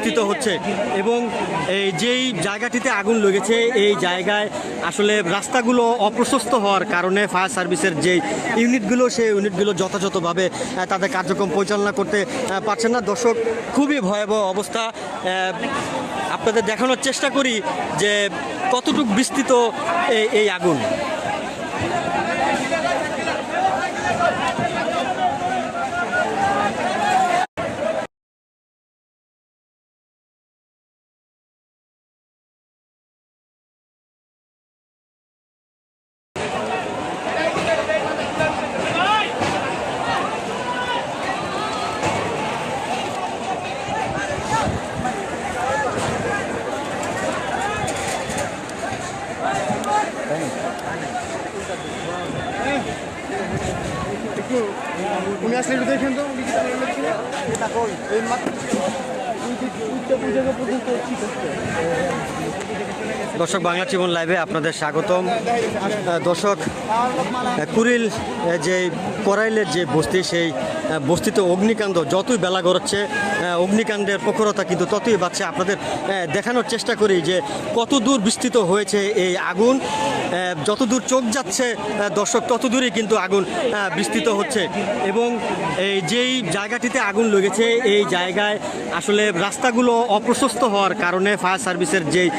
বিস্তৃত হচ্ছে এবং এই যেই জায়গাটিতে আগুন লেগেছে এই জায়গায় আসলে রাস্তাগুলো অপ্রশস্ত হওয়ার কারণে ফায়ার সার্ভিসের যে ইউনিটগুলো সেই ইউনিটগুলো যথাযথভাবে তাদের কার্যক্রম পরিচালনা করতে পারছেন না। দর্শক, খুবই ভয়াবহ অবস্থা। আপনাদের দেখানোর চেষ্টা করি যে কতটুকু বিস্তৃত এই আগুন। উনি আসলে একটু দেখেন তো দর্শক, বাংলা জীবন লাইভে আপনাদের স্বাগতম। দর্শক, কুড়িল যে করাইলের যে বস্তি, সেই বস্তিতে অগ্নিকাণ্ড যতই বেলা গড়াচ্ছে, অগ্নিকাণ্ডের প্রখরতা কিন্তু ততই বাড়ছে। আপনাদের দেখানোর চেষ্টা করি যে কত দূর বিস্তৃত হয়েছে এই আগুন। যত দূর চোখ যাচ্ছে দর্শক, তত দূরই কিন্তু আগুন বিস্তৃত হচ্ছে এবং এই যেই জায়গাটিতে আগুন লেগেছে এই জায়গায় আসলে রাস্তাগুলো অপ্রশস্ত হওয়ার কারণে ফায়ার সার্ভিসের যেই